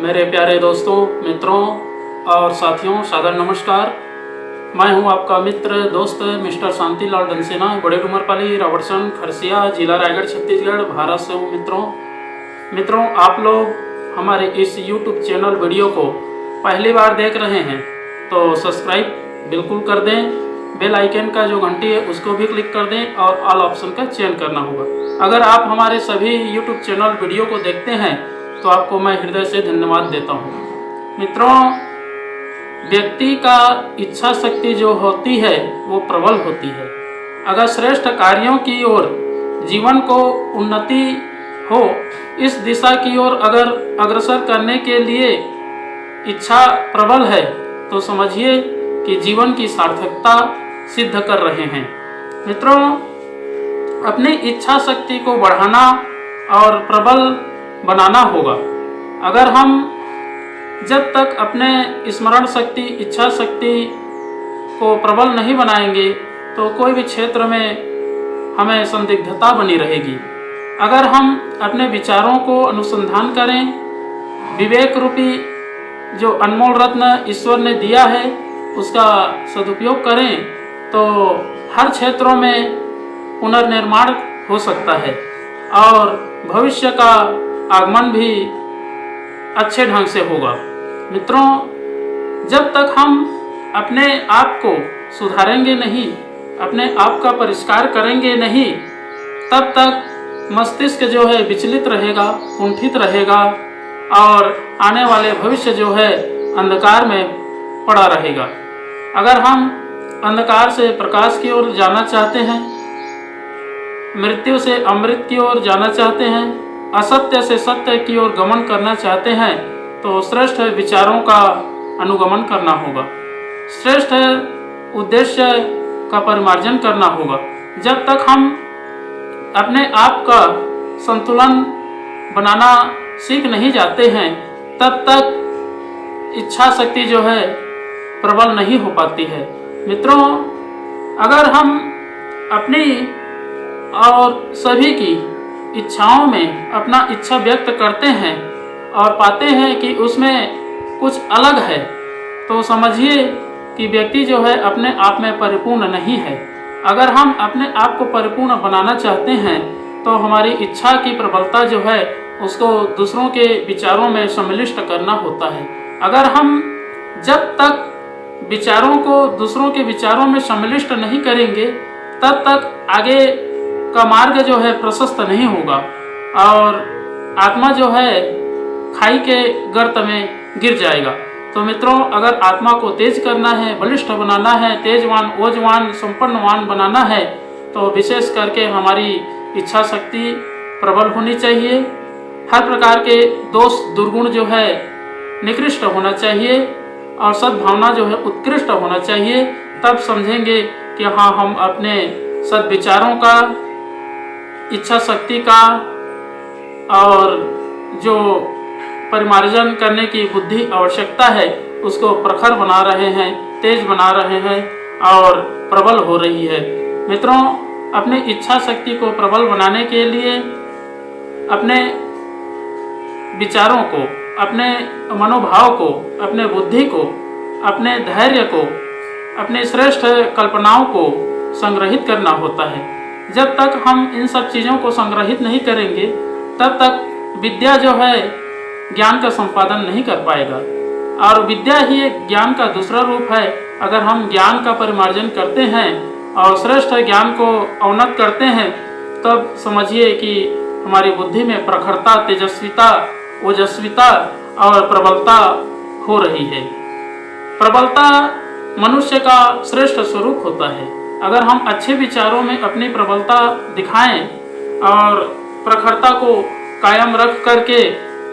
मेरे प्यारे दोस्तों, मित्रों और साथियों, सादर नमस्कार। मैं हूं आपका मित्र दोस्त मिस्टर शांतिलाल डंसेना, बड़े डूमरपाली, रावटसन, खरसिया, जिला रायगढ़, छत्तीसगढ़, भारत से हूं। मित्रों, आप लोग हमारे इस YouTube चैनल वीडियो को पहली बार देख रहे हैं तो सब्सक्राइब बिल्कुल कर दें। बेल आइकन का जो घंटी है उसको भी क्लिक कर दें और ऑल ऑप्शन का चयन करना होगा। अगर आप हमारे सभी YouTube चैनल वीडियो को देखते हैं तो आपको मैं हृदय से धन्यवाद देता हूँ। मित्रों, व्यक्ति का इच्छा शक्ति जो होती है वो प्रबल होती है। अगर श्रेष्ठ कार्यों की ओर जीवन को उन्नति हो, इस दिशा की ओर अगर अग्रसर करने के लिए इच्छा प्रबल है तो समझिए कि जीवन की सार्थकता सिद्ध कर रहे हैं। मित्रों, अपनी इच्छा शक्ति को बढ़ाना और प्रबल बनाना होगा। अगर हम जब तक अपने स्मरण शक्ति, इच्छा शक्ति को प्रबल नहीं बनाएंगे तो कोई भी क्षेत्र में हमें संदिग्धता बनी रहेगी। अगर हम अपने विचारों को अनुसंधान करें, विवेक रूपी जो अनमोल रत्न ईश्वर ने दिया है उसका सदुपयोग करें तो हर क्षेत्रों में पुनर्निर्माण हो सकता है और भविष्य का आगमन भी अच्छे ढंग से होगा। मित्रों, जब तक हम अपने आप को सुधारेंगे नहीं, अपने आप का परिष्कार करेंगे नहीं, तब तक मस्तिष्क जो है विचलित रहेगा, कुंठित रहेगा और आने वाले भविष्य जो है अंधकार में पड़ा रहेगा। अगर हम अंधकार से प्रकाश की ओर जाना चाहते हैं, मृत्यु से अमृत की ओर जाना चाहते हैं, असत्य से सत्य की ओर गमन करना चाहते हैं तो श्रेष्ठ विचारों का अनुगमन करना होगा, श्रेष्ठ उद्देश्य का परिमार्जन करना होगा। जब तक हम अपने आप का संतुलन बनाना सीख नहीं जाते हैं तब तक इच्छा शक्ति जो है प्रबल नहीं हो पाती है। मित्रों, अगर हम अपनी और सभी की इच्छाओं में अपना इच्छा व्यक्त करते हैं और पाते हैं कि उसमें कुछ अलग है तो समझिए कि व्यक्ति जो है अपने आप में परिपूर्ण नहीं है। अगर हम अपने आप को परिपूर्ण बनाना चाहते हैं तो हमारी इच्छा की प्रबलता जो है उसको दूसरों के विचारों में सम्मिलित करना होता है। अगर हम जब तक विचारों को दूसरों के विचारों में सम्मिलित नहीं करेंगे तब तक आगे का मार्ग जो है प्रशस्त नहीं होगा और आत्मा जो है खाई के गर्त में गिर जाएगा। तो मित्रों, अगर आत्मा को तेज करना है, बलिष्ठ बनाना है, तेजवान, ओजवान, संपन्नवान बनाना है तो विशेष करके हमारी इच्छा शक्ति प्रबल होनी चाहिए। हर प्रकार के दोष दुर्गुण जो है निकृष्ट होना चाहिए और सद्भावना जो है उत्कृष्ट होना चाहिए। तब समझेंगे कि हाँ, हम अपने सद्विचारों का, इच्छा शक्ति का और जो परिमार्जन करने की बुद्धि आवश्यकता है उसको प्रखर बना रहे हैं, तेज बना रहे हैं और प्रबल हो रही है। मित्रों, अपनी इच्छा शक्ति को प्रबल बनाने के लिए अपने विचारों को, अपने मनोभाव को, अपने बुद्धि को, अपने धैर्य को, अपने श्रेष्ठ कल्पनाओं को संग्रहित करना होता है। जब तक हम इन सब चीज़ों को संग्रहित नहीं करेंगे तब तक विद्या जो है ज्ञान का संपादन नहीं कर पाएगा और विद्या ही एक ज्ञान का दूसरा रूप है। अगर हम ज्ञान का परिमार्जन करते हैं और श्रेष्ठ ज्ञान को अवनत करते हैं तब समझिए कि हमारी बुद्धि में प्रखरता, तेजस्विता, ओजस्विता और प्रबलता हो रही है। प्रबलता मनुष्य का श्रेष्ठ स्वरूप होता है। अगर हम अच्छे विचारों में अपनी प्रबलता दिखाएं और प्रखरता को कायम रख करके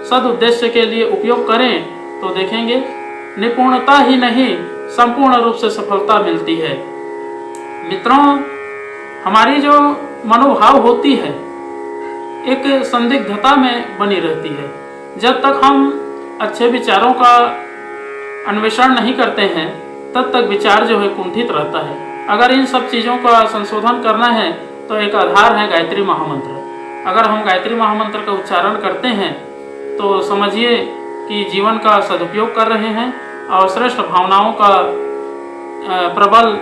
सद उद्देश्य के लिए उपयोग करें तो देखेंगे निपुणता ही नहीं, संपूर्ण रूप से सफलता मिलती है। मित्रों, हमारी जो मनोभाव होती है एक संदिग्धता में बनी रहती है। जब तक हम अच्छे विचारों का अन्वेषण नहीं करते हैं तब तक विचार जो है कुंठित रहता है। अगर इन सब चीज़ों का संशोधन करना है तो एक आधार है गायत्री महामंत्र। अगर हम गायत्री महामंत्र का उच्चारण करते हैं तो समझिए कि जीवन का सदुपयोग कर रहे हैं और श्रेष्ठ भावनाओं का प्रबल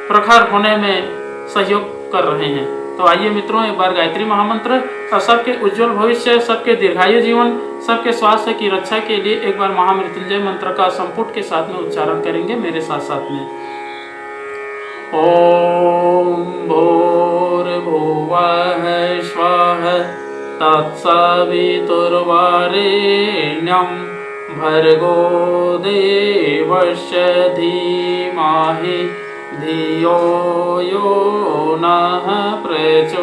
प्रखर होने में सहयोग कर रहे हैं। तो आइए मित्रों, एक बार गायत्री महामंत्र और सबके उज्जवल भविष्य, सबके दीर्घायु जीवन, सबके स्वास्थ्य की रक्षा के लिए एक बार महामृत्युंजय मंत्र का संपुट के साथ में उच्चारण करेंगे मेरे साथ साथ में। ओम भूर्भुवः स्वः तत्सवितुर्वरेण्यं भर्गो देवस्य धीमहि धियो यो नः प्रचोदयात्।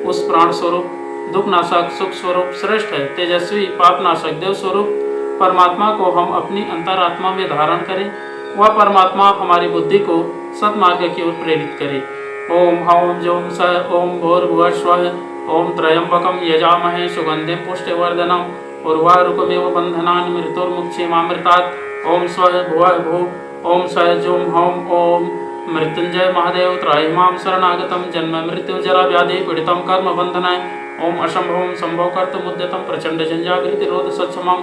उस प्राण स्वरूप, दुखनाशक, सुख स्वरूप, श्रेष्ठ तेजस्वी, पापनाशक, देव स्वरूप परमात्मा को हम अपनी अंतरात्मा में धारण करें। वह परमात्मा हमारी बुद्धि को सत्मार्ग की ओर प्रेरित करे। ओम हौं जौं स ओम भूर्भुवः स्वः ओम त्र्यंबकं यजामहे सुगंधिं पुष्टिवर्धनम् उर्वारुकमेव बन्धनान् मृत्युर्मुक्षीमामृतात्। ओम स्वः भुवः भुव ओम स जूं हौं ओम मृत्युंजय महादेव त्राहिमां शरणागतं जन्म मृत्यु जरा व्याधि पीड़ितं कर्म बंधनाय। ओम अशंभवं संभव कर्तुमुद्यतं प्रचंड जंजागृति रोध सत्समं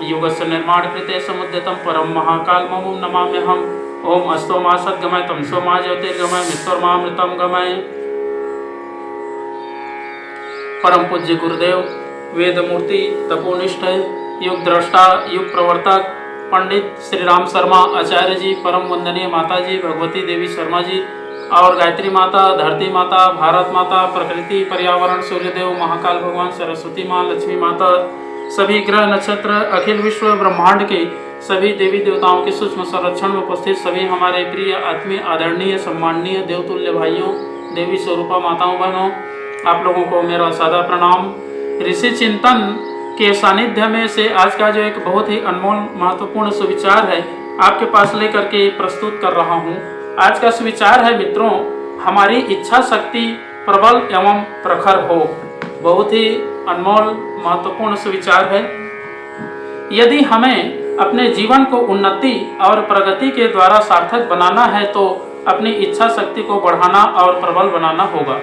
युगस्य निर्माण कृते समुद्यतं परम महाकाल ममुं नमाम्यहम्। ओम अस्तोमा सद्गमय तमसोमा ज्योतिर्गमय मृत्युर्मामृतं गमय। परम पूज्य गुरुदेव, वेद मूर्ति, तपोनिष्ठ, युग दृष्टा, युग प्रवर्तक पंडित श्री राम शर्मा आचार्य जी, परम वंदनीय माता जी भगवती देवी शर्मा जी और गायत्री माता, धरती माता, भारत माता, प्रकृति, पर्यावरण, सूर्यदेव, महाकाल भगवान, सरस्वती माँ, लक्ष्मी माता, सभी ग्रह नक्षत्र, अखिल विश्व ब्रह्मांड के सभी देवी देवताओं के सूक्ष्म संरक्षण में उपस्थित सभी हमारे प्रिय आत्मीय आदरणीय सम्माननीय देवतुल्य भाइयों, देवी स्वरूपा माताओं बहनों, आप लोगों को मेरा सादा प्रणाम। ऋषि चिंतन के सानिध्य में से आज का जो एक बहुत ही अनमोल महत्वपूर्ण सुविचार है आपके पास लेकर के प्रस्तुत कर रहा हूँ। आज का सुविचार है मित्रों, हमारी इच्छा शक्ति प्रबल एवं प्रखर हो। बहुत ही अनमोल महत्वपूर्ण सुविचार है। यदि हमें अपने जीवन को उन्नति और प्रगति के द्वारा सार्थक बनाना है तो अपनी इच्छा शक्ति को बढ़ाना और प्रबल बनाना होगा।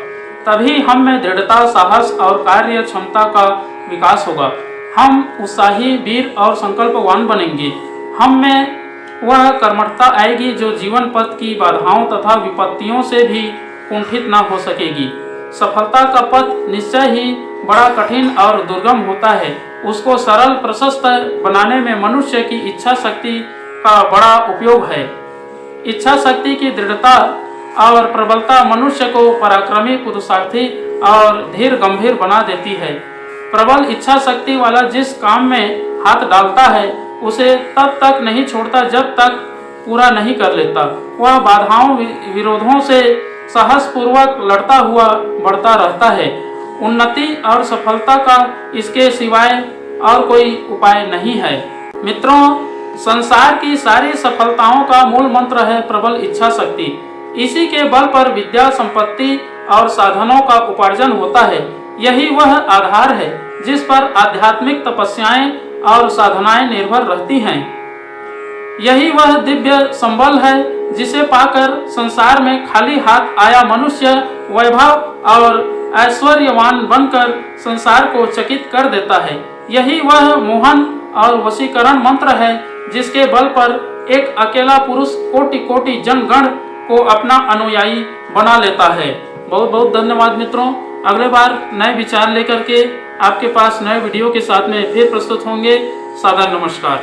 तभी हम में दृढ़ता, साहस और कार्य क्षमता का विकास होगा। हम उत्साही, वीर और संकल्पवान बनेंगे। हम में वह कर्मठता आएगी जो जीवन पथ की बाधाओं तथा विपत्तियों से भी कुंठित न हो सकेगी। सफलता का पथ निश्चय ही बड़ा कठिन और दुर्गम होता है। उसको सरल प्रशस्त बनाने में मनुष्य की इच्छा शक्ति का बड़ा उपयोग है। इच्छा शक्ति की दृढ़ता और प्रबलता मनुष्य को पराक्रमी, पुरुषार्थी और धीर गंभीर बना देती है। प्रबल इच्छा शक्ति वाला जिस काम में हाथ डालता है उसे तब तक नहीं छोड़ता जब तक पूरा नहीं कर लेता। वह बाधाओं विरोधों से साहसपूर्वक लड़ता हुआ बढ़ता रहता है। उन्नति और सफलता का इसके सिवाय और कोई उपाय नहीं है। मित्रों, संसार की सारी सफलताओं का मूल मंत्र है प्रबल इच्छा शक्ति। इसी के बल पर विद्या, संपत्ति और साधनों का उपार्जन होता है। यही वह आधार है जिस पर आध्यात्मिक तपस्याएं और साधनाएं निर्भर रहती हैं। यही वह दिव्य संबल है जिसे पाकर संसार में खाली हाथ आया मनुष्य वैभव और ऐश्वर्यवान बनकर संसार को चकित कर देता है। यही वह मोहन और वशीकरण मंत्र है जिसके बल पर एक अकेला पुरुष कोटि कोटि जनगण को अपना अनुयायी बना लेता है। बहुत बहुत धन्यवाद मित्रों। अगले बार नए विचार लेकर के आपके पास नए वीडियो के साथ में फिर प्रस्तुत होंगे। सादर नमस्कार।